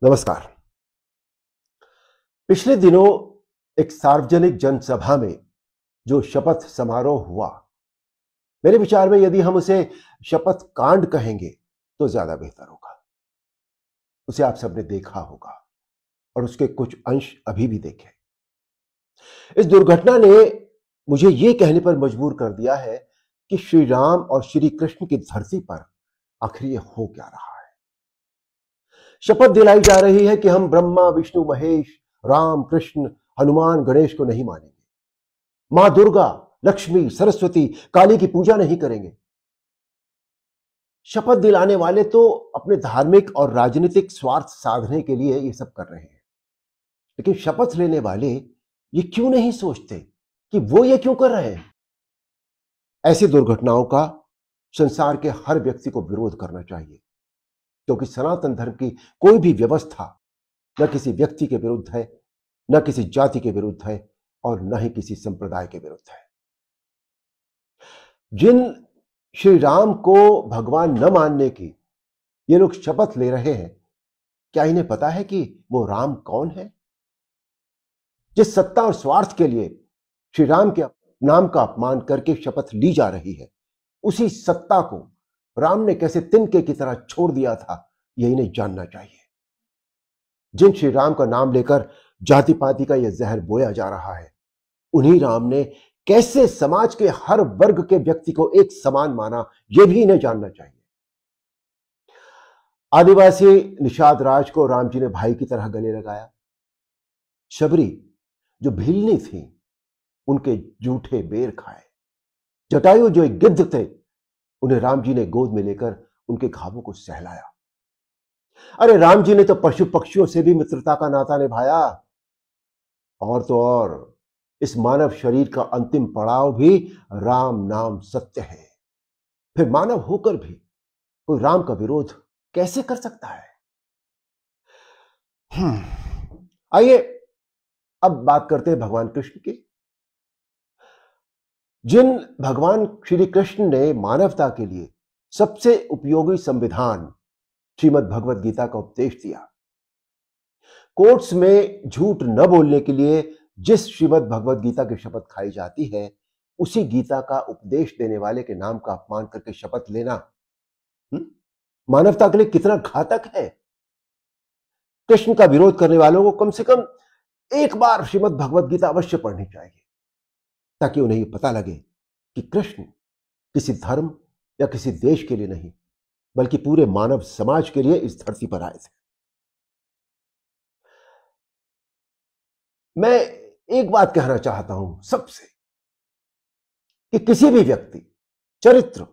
नमस्कार। पिछले दिनों एक सार्वजनिक जनसभा में जो शपथ समारोह हुआ, मेरे विचार में यदि हम उसे शपथ कांड कहेंगे तो ज्यादा बेहतर होगा। उसे आप सबने देखा होगा और उसके कुछ अंश अभी भी देखे। इस दुर्घटना ने मुझे यह कहने पर मजबूर कर दिया है कि श्री राम और श्री कृष्ण की धरती पर आखिर ये हो क्या रहा है। शपथ दिलाई जा रही है कि हम ब्रह्मा विष्णु महेश राम कृष्ण हनुमान गणेश को नहीं मानेंगे, मां दुर्गा लक्ष्मी सरस्वती काली की पूजा नहीं करेंगे। शपथ दिलाने वाले तो अपने धार्मिक और राजनीतिक स्वार्थ साधने के लिए ये सब कर रहे हैं, लेकिन शपथ लेने वाले ये क्यों नहीं सोचते कि वो ये क्यों कर रहे हैं। ऐसी दुर्घटनाओं का संसार के हर व्यक्ति को विरोध करना चाहिए, क्योंकि सनातन धर्म की कोई भी व्यवस्था न किसी व्यक्ति के विरुद्ध है, न किसी जाति के विरुद्ध है और न ही किसी संप्रदाय के विरुद्ध है। जिन श्री राम को भगवान न मानने की ये लोग शपथ ले रहे हैं, क्या इन्हें पता है कि वो राम कौन है? जिस सत्ता और स्वार्थ के लिए श्री राम के नाम का अपमान करके शपथ ली जा रही है, उसी सत्ता को राम ने कैसे तिनके की तरह छोड़ दिया था, यह इन्हें जानना चाहिए। जिन श्री राम का नाम लेकर जाति पाति का यह जहर बोया जा रहा है, उन्हीं राम ने कैसे समाज के हर वर्ग के व्यक्ति को एक समान माना, यह भी इन्हें जानना चाहिए। आदिवासी निषाद राज को राम जी ने भाई की तरह गले लगाया। शबरी जो भीलनी थी, उनके जूठे बेर खाए। जटायु जो एक गिद्ध थे, उन्हें राम जी ने गोद में लेकर उनके घावों को सहलाया। अरे राम जी ने तो पशु पक्षियों से भी मित्रता का नाता निभाया। और तो और इस मानव शरीर का अंतिम पड़ाव भी राम नाम सत्य है। फिर मानव होकर भी कोई राम का विरोध कैसे कर सकता है? आइए अब बात करते हैं भगवान कृष्ण की। जिन भगवान श्री कृष्ण ने मानवता के लिए सबसे उपयोगी संविधान श्रीमद् भगवत गीता का उपदेश दिया, कोर्ट्स में झूठ न बोलने के लिए जिस श्रीमद् भगवत गीता की शपथ खाई जाती है, उसी गीता का उपदेश देने वाले के नाम का अपमान करके शपथ लेना मानवता के लिए कितना घातक है। कृष्ण का विरोध करने वालों को कम से कम एक बार श्रीमद् भगवत गीता अवश्य पढ़नी चाहिए, ताकि उन्हें यह पता लगे कि कृष्ण किसी धर्म या किसी देश के लिए नहीं, बल्कि पूरे मानव समाज के लिए इस धरती पर आए थे। मैं एक बात कहना चाहता हूं सबसे, कि किसी भी व्यक्ति चरित्र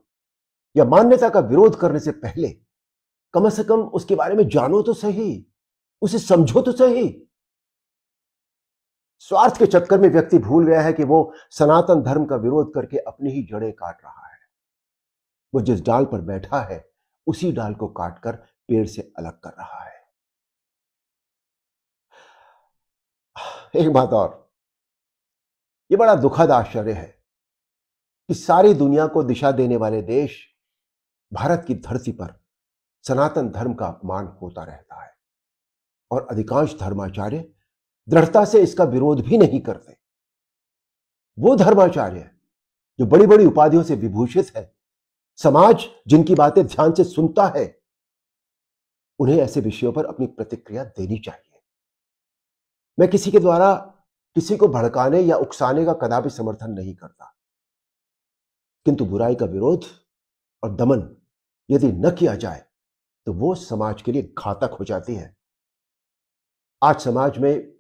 या मान्यता का विरोध करने से पहले कम से कम उसके बारे में जानो तो सही, उसे समझो तो सही। स्वार्थ के चक्कर में व्यक्ति भूल गया है कि वो सनातन धर्म का विरोध करके अपनी ही जड़ें काट रहा है। वो जिस डाल पर बैठा है, उसी डाल को काटकर पेड़ से अलग कर रहा है। एक बात और, ये बड़ा दुखद आश्चर्य है कि सारी दुनिया को दिशा देने वाले देश भारत की धरती पर सनातन धर्म का अपमान होता रहता है और अधिकांश धर्माचार्य दृढ़ता से इसका विरोध भी नहीं करते। वो धर्माचार्य जो बड़ी बड़ी उपाधियों से विभूषित है, समाज जिनकी बातें ध्यान से सुनता है, उन्हें ऐसे विषयों पर अपनी प्रतिक्रिया देनी चाहिए। मैं किसी के द्वारा किसी को भड़काने या उकसाने का कदापि समर्थन नहीं करता, किंतु बुराई का विरोध और दमन यदि न किया जाए तो वो समाज के लिए घातक हो जाती है। आज समाज में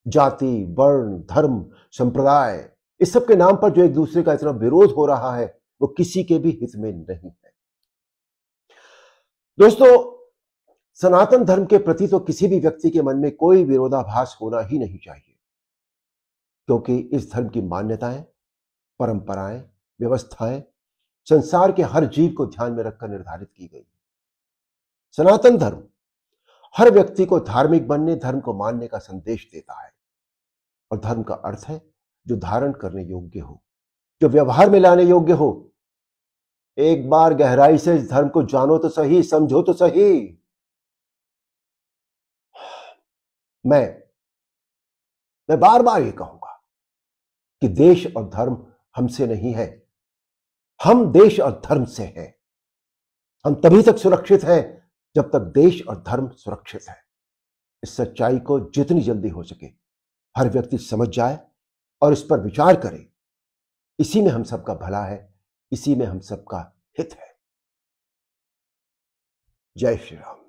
जाति वर्ण धर्म संप्रदाय इस सब के नाम पर जो एक दूसरे का इतना विरोध हो रहा है, वो किसी के भी हित में नहीं है। दोस्तों, सनातन धर्म के प्रति तो किसी भी व्यक्ति के मन में कोई विरोधाभास होना ही नहीं चाहिए, क्योंकि इस धर्म की मान्यताएं, परंपराएं, व्यवस्थाएं संसार के हर जीव को ध्यान में रखकर निर्धारित की गई। सनातन धर्म हर व्यक्ति को धार्मिक बनने, धर्म को मानने का संदेश देता है। और धर्म का अर्थ है जो धारण करने योग्य हो, जो व्यवहार में लाने योग्य हो। एक बार गहराई से इस धर्म को जानो तो सही, समझो तो सही। मैं बार बार ये कहूंगा कि देश और धर्म हमसे नहीं है, हम देश और धर्म से हैं। हम तभी तक सुरक्षित हैं जब तक देश और धर्म सुरक्षित है। इस सच्चाई को जितनी जल्दी हो सके हर व्यक्ति समझ जाए और इस पर विचार करे। इसी में हम सबका भला है, इसी में हम सबका हित है। जय श्री राम।